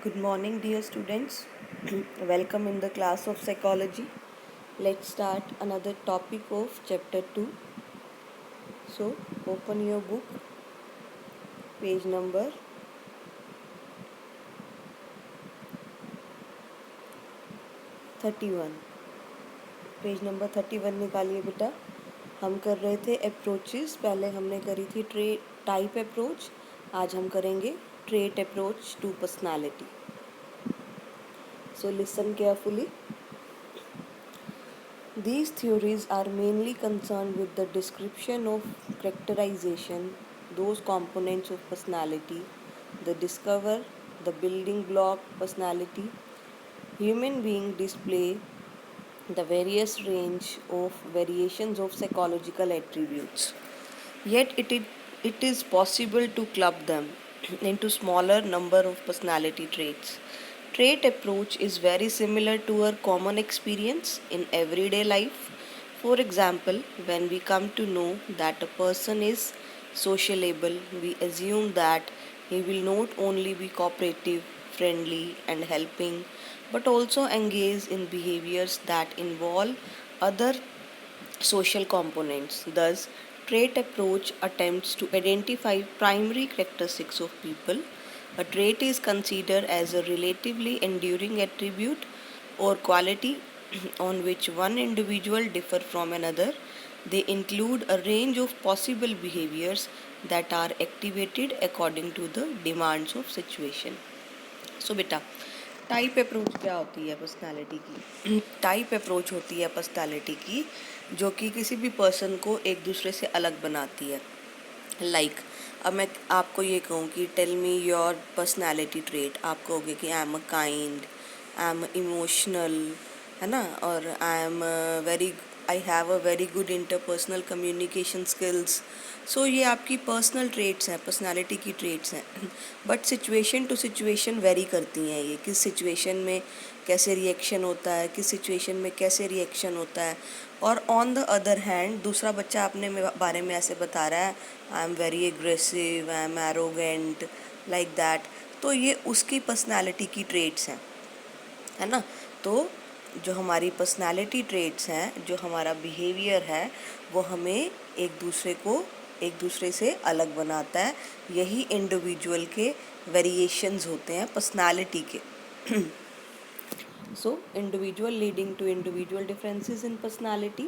Good morning, dear students. Welcome in the class of psychology. Let's start another topic of chapter 2. So, open your book, page number 31. Page number 31 निकालिए बेटा. हम कर रहे थे approaches. पहले हमने करी थी टाइप अप्रोच. आज हम करेंगे trait approach to personality. So listen carefully. These theories are mainly concerned with the description of characterization, those components of personality, the discover, the building block personality. Human beings display the various range of variations of psychological attributes. Yet it is possible to club them into smaller number of personality traits. Trait approach is very similar to our common experience in everyday life. For example, when we come to know that a person is sociable, we assume that he will not only be cooperative, friendly, and helping, but also engage in behaviors that involve other social components. Thus, trait approach attempts to identify primary characteristics of people. A trait is considered as a relatively enduring attribute or quality on which one individual differ from another. They include a range of possible behaviors that are activated according to the demands of situation. सो बेटा, type approach क्या होती है personality की? Type approach होती है personality की जो कि किसी भी पर्सन को एक दूसरे से अलग बनाती है. अब मैं आपको ये कहूँ कि tell me your personality trait. आप कहोगे कि I am a kind, I am emotional, है ना, और I have a very good interpersonal communication skills. So ये आपकी पर्सनल ट्रेट्स हैं, पर्सनालिटी की ट्रेट्स हैं. But situation to situation vary करती हैं. ये किस सिचुएशन में कैसे रिएक्शन होता है, किस सिचुएशन में कैसे रिएक्शन होता है. और ऑन द अदर हैंड दूसरा बच्चा अपने बारे में ऐसे बता रहा है, I am very aggressive, I am arrogant, like that. तो ये उसकी पर्सनालिटी की ट्रेट्स हैं, है ना. तो जो हमारी पर्सनालिटी ट्रेट्स हैं, जो हमारा बिहेवियर है, वो हमें एक दूसरे से अलग बनाता है. यही इंडिविजुअल के वेरिएशंस होते हैं पर्सनालिटी के. So, individual leading to individual differences in personality.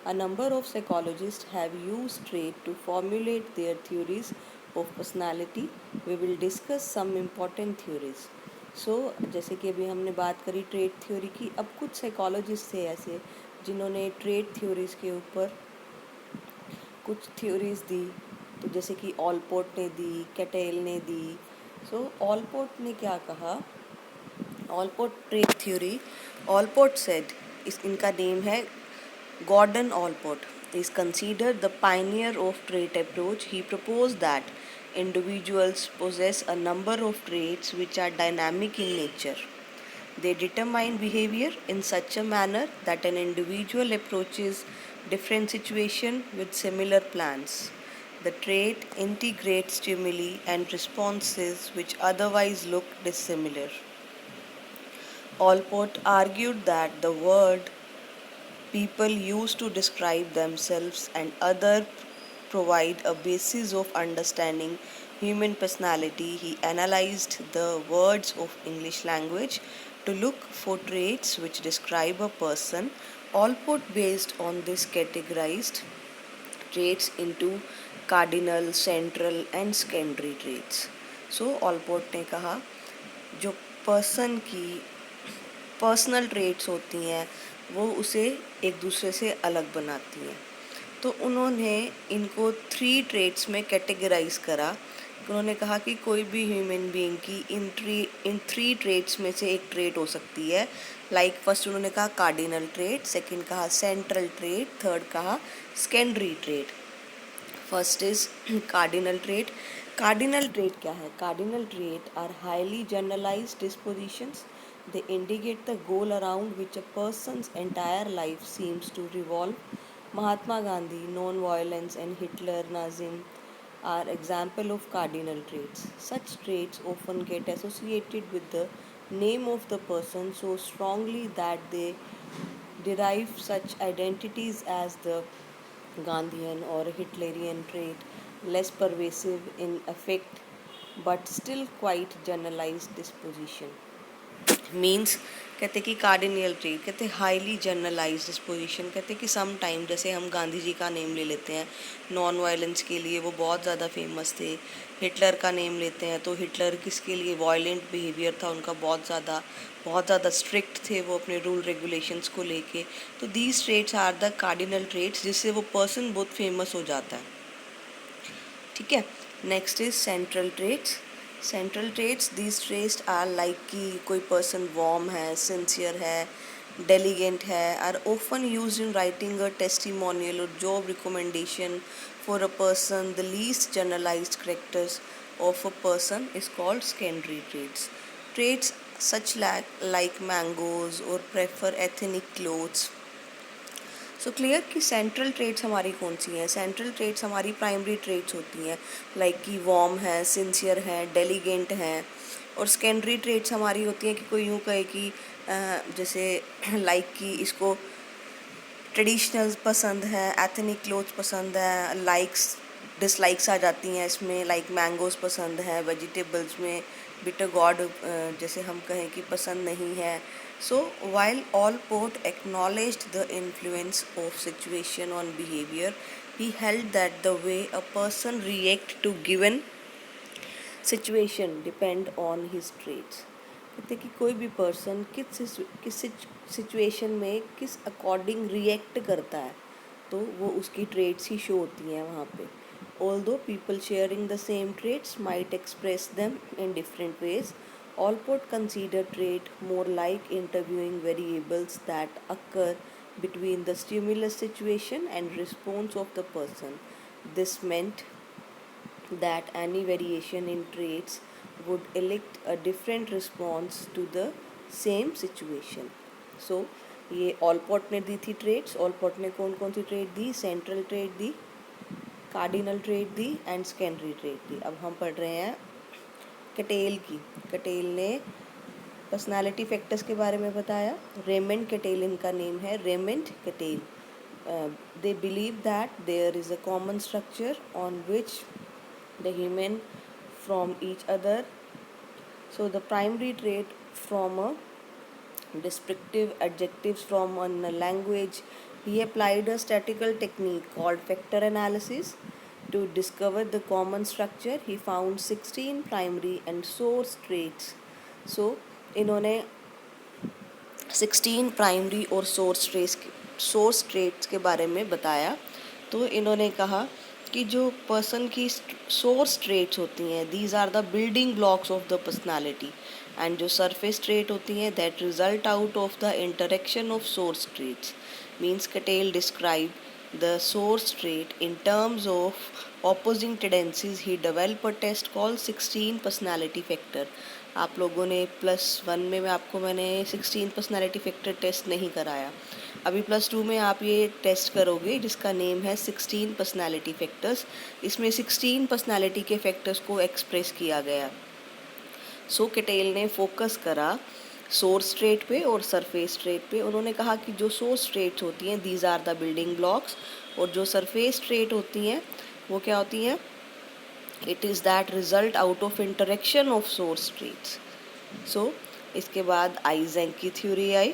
A number of psychologists have used trait to formulate their theories of personality. We will discuss some important theories. So, जैसे कि अभी हमने बात करी ट्रेट थ्योरी की, अब कुछ साइकोलॉजिस्ट थे ऐसे जिन्होंने ट्रेट थ्योरीज के ऊपर कुछ थ्योरीज दी. तो जैसे कि ऑलपोर्ट ने दी, कैटेल ने दी. सो ऑलपोर्ट ने क्या कहा? Allport trait theory. Allport said, इनका नेम है Gordon Allport, is considered the pioneer of trait approach. He proposed that individuals possess a number of traits which are dynamic in nature. They determine behavior in such a manner that an individual approaches different situations with similar plans. The trait integrates stimuli and responses which otherwise look dissimilar. Allport argued that the word people use to describe themselves and others provide a basis of understanding human personality. He analyzed the words of English language to look for traits which describe a person. Allport based on this categorized traits into cardinal, central and secondary traits. So Allport ने कहा जो person की personal traits होती हैं वो उसे एक दूसरे से अलग बनाती हैं. तो उन्होंने इनको 3 ट्रेट्स में कैटेगराइज करा. उन्होंने कहा कि कोई भी ह्यूमन बीइंग की इन 3 ट्रेट्स में से एक ट्रेट हो सकती है. फर्स्ट उन्होंने कहा कार्डिनल ट्रेट, सेकंड कहा सेंट्रल ट्रेट, थर्ड कहा secondary trait. First is cardinal trait. Cardinal trait क्या है? Cardinal trait are highly generalised dispositions. They indicate the goal around which a person's entire life seems to revolve. Mahatma Gandhi, non-violence, and Hitler, Nazism, are example of cardinal traits. Such traits often get associated with the name of the person so strongly that they derive such identities as the Gandhian or Hitlerian trait, less pervasive in effect but still quite generalized disposition. Means कहते कि कार्डिनियल trait कहते highly generalise disposition कहते कि some time जैसे हम गांधी जी का name ले लेते हैं नॉन वायलेंस के लिए वो बहुत ज़्यादा फेमस थे। हिटलर का नेम लेते हैं तो हिटलर किसके लिए वायलेंट बिहेवियर था उनका, बहुत ज़्यादा स्ट्रिक्ट थे वो अपने रूल रेगुलेशंस को लेके। तो these traits are the cardinal traits जिससे वो पर्सन बहुत फेमस हो जाता है। ठीक है, next is central traits. Central traits these traits are like कि कोई पर्सन वार्म है, सिंसियर है, डेलीगेंट है, are often use in writing a testimonial और job recommendation for a person. The least generalised characters of a person is called secondary traits. Traits such like mangoes or prefer ethnic clothes. So clear कि central traits हमारी कौन सी हैं? Central traits हमारी primary traits होती हैं like कि warm है, sincere है, डेलीगेंट हैं। और सेकेंडरी ट्रेट्स हमारी होती हैं कि कोई यूँ कहे कि जैसे लाइक कि इसको ट्रेडिशनल पसंद है, एथनिक क्लोथ्स पसंद है, लाइक्स डिसलाइक्स आ जाती हैं इसमें, लाइक मैंगोज पसंद है, वेजिटेबल्स में बिटर गॉड जैसे हम कहें कि पसंद नहीं है। So while Allport acknowledged the influence of situation on behaviour, he held that the way a person react to given situation depend on his traits. कहते कि कोई भी पर्सन किस सिचुएशन में किस अकॉर्डिंग रिएक्ट करता है तो वो उसकी ट्रेट्स ही शो होती हैं वहाँ पे। Although people sharing the same traits might express them in different ways, Allport consider trait more like interviewing variables that occur between the stimulus situation and response of the person. This meant that any variation in traits would elect a different response to the same situation. So ये ऑलपॉट ने दी थी traits. ऑलपॉट ने कौन कौन सी trait दी? Central trait दी, cardinal trait दी एंड सेकेंडरी ट्रेट दी। अब हम पढ़ रहे हैं कटेल की। कटेल ने पर्सनालिटी फैक्टर्स के बारे में बताया। रेमंड कटेल इनका नेम है, Raymond Cattell. They believe that there is a common structure on which the human from each other. So the primary trait from a descriptive adjectives from a language, he applied a statistical technique called factor analysis to discover the common structure. He found 16 primary and source traits. So इन्होंने 16 primary और source traits के बारे में बताया। तो इन्होंने कहा कि जो पर्सन की सोर्स ट्रेट्स होती हैं these are the building blocks of the personality, and जो सरफेस ट्रेट होती हैं that result out of the interaction of source traits. Means Cattell describe the source trait in terms of opposing tendencies. He develop a test call 16 personality factor. आप लोगों ने +1 में मैंने 16 personality factor test नहीं कराया। अभी +2 में आप ये टेस्ट करोगे जिसका नेम है 16 पर्सनैलिटी फैक्टर्स। इसमें 16 पर्सनैलिटी के फैक्टर्स को एक्सप्रेस किया गया। सो कटेल ने फोकस करा सोर्स ट्रेट पे और सरफेस ट्रेट पे। उन्होंने कहा कि जो सोर्स ट्रेट्स होती हैं these are the building blocks, और जो सरफेस ट्रेट होती हैं वो क्या होती हैं? It is that result out of interaction of source traits. So इसके बाद आइजेंक की थ्योरी आई।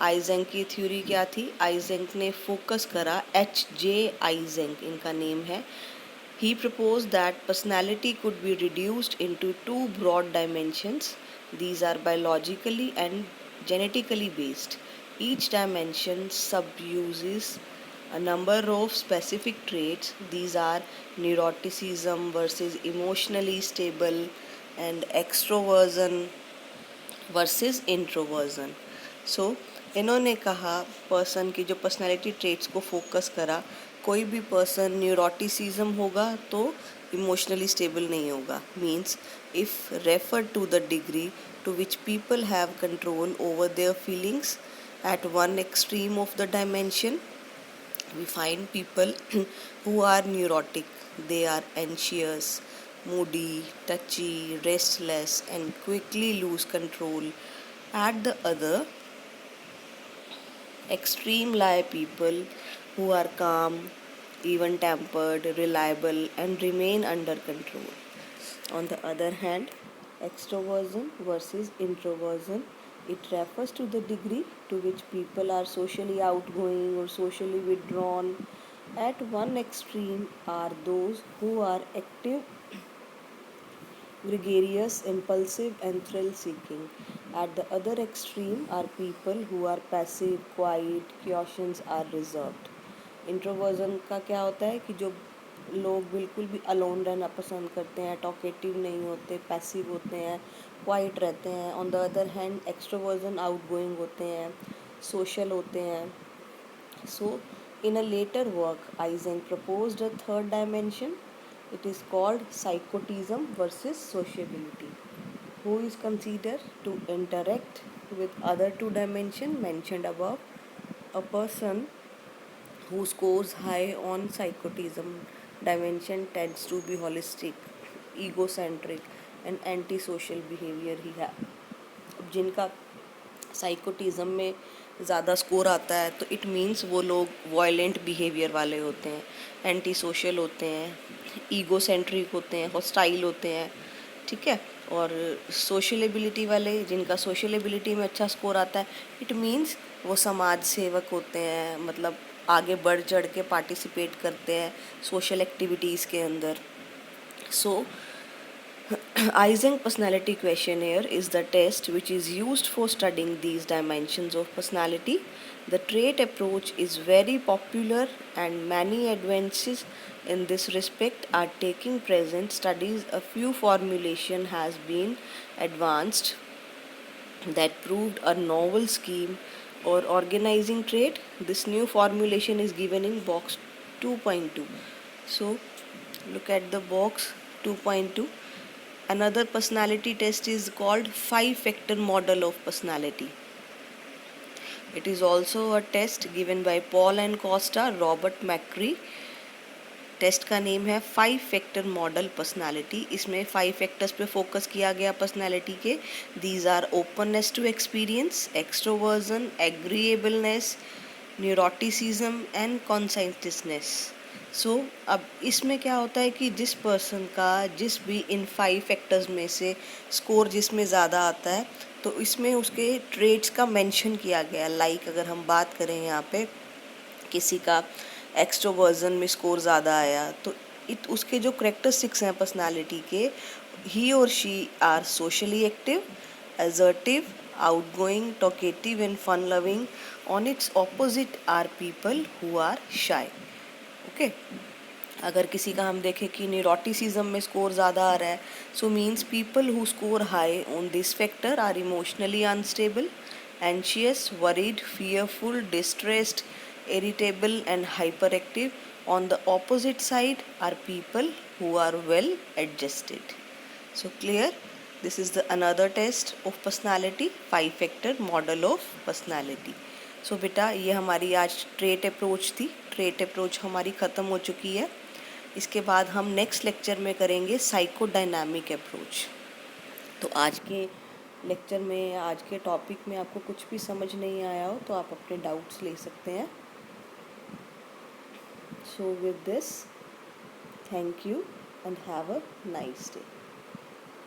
आइजेंक की थ्योरी क्या थी? आइजेंक ने फोकस करा, H.J. आइजेंक इनका नेम है। He proposed that personality could be reduced into two broad dimensions. These are biologically and genetically based. Each dimension subuses a number of specific traits. These are neuroticism versus emotionally stable and extroversion versus introversion. So इन्होंने कहा person की जो personality traits को focus करा, कोई भी person neuroticism होगा तो इमोशनली स्टेबल नहीं होगा। Means if refer to the degree to which people have control over their feelings at one extreme of the dimension, we find people who are neurotic. They are anxious, moody, touchy, restless, and quickly lose control. At the other extreme lie people who are calm, even tempered, reliable, and remain under control. On the other hand, extroversion versus introversion, it refers to the degree to which people are socially outgoing or socially withdrawn. At one extreme are those who are active, gregarious, impulsive, and thrill seeking. At the other extreme are people who are passive, quiet, cautious, are reserved. Introversion का क्या होता है कि जो लोग बिल्कुल भी alone रहना पसंद करते हैं, टॉकेटिव नहीं होते, पैसिव होते हैं, क्वाइट रहते हैं. On the other hand extroversion outgoing होते हैं, सोशल होते हैं. So, in a later work, Eysenck proposed a third dimension. It is called psychotism versus sociability. Who is considered to interact with other two dimensions mentioned above? A person who scores high on psychotism dimension tends to be holistic, egocentric, and antisocial behavior ही है. अब जिनका साइकोटिज्म में ज़्यादा score आता है तो it means वो लोग वायलेंट बिहेवियर वाले होते हैं, एंटी सोशल होते हैं, ईगो सेंट्रिक होते हैं, हॉस्टाइल होते हैं. ठीक है. और सोशलेबिलिटी वाले जिनका सोशलेबिलिटी में अच्छा स्कोर आता है, इट मीन्स वो समाज सेवक होते हैं, मतलब आगे बढ़ चढ़ के पार्टिसिपेट करते हैं सोशल एक्टिविटीज़ के अंदर. सो Eysenck Personality Questionnaire is the test which is used for studying these dimensions of personality. The trait approach is very popular and many advances in this respect are taking present studies. A few formulation has been advanced that proved a novel scheme or organizing trait. This new formulation is given in box 2.2. So look at the box 2.2. Another personality test is called 5-factor model of personality. It is also a test given by Paul and Costa, Robert McCree. Test का name है 5-factor model personality. इसमें 5 factors पे focus किया गया personality के. These are openness to experience, extroversion, agreeableness, neuroticism and conscientiousness. So अब इसमें क्या होता है कि जिस पर्सन का जिस भी इन 5 फैक्टर्स में से स्कोर जिसमें ज़्यादा आता है तो इसमें उसके ट्रेड्स का मेंशन किया गया. लाइक अगर हम बात करें यहाँ पे किसी का एक्सट्रोवर्जन में स्कोर ज़्यादा आया तो उसके जो करेक्टरिस्टिक्स हैं पर्सनालिटी के, ही और she are socially active, assertive, outgoing, talkative and fun loving. On its opposite are people who are shy. Okay. अगर किसी का हम देखें कि न्यूरोटिसिज्म में स्कोर ज़्यादा आ रहा है, so means people who score high on this factor are emotionally unstable, anxious, worried, fearful, distressed, irritable and hyperactive. On the opposite side are people who are well adjusted. So clear? This is the another test of personality, 5-factor model of personality. So बेटा ये हमारी आज trait approach थी. Trait approach हमारी ख़त्म हो चुकी है. इसके बाद हम नेक्स्ट लेक्चर में करेंगे साइकोडायनामिक अप्रोच. तो आज के लेक्चर में, आज के टॉपिक में आपको कुछ भी समझ नहीं आया हो तो आप अपने डाउट्स ले सकते हैं. So with this, thank you and have a nice day.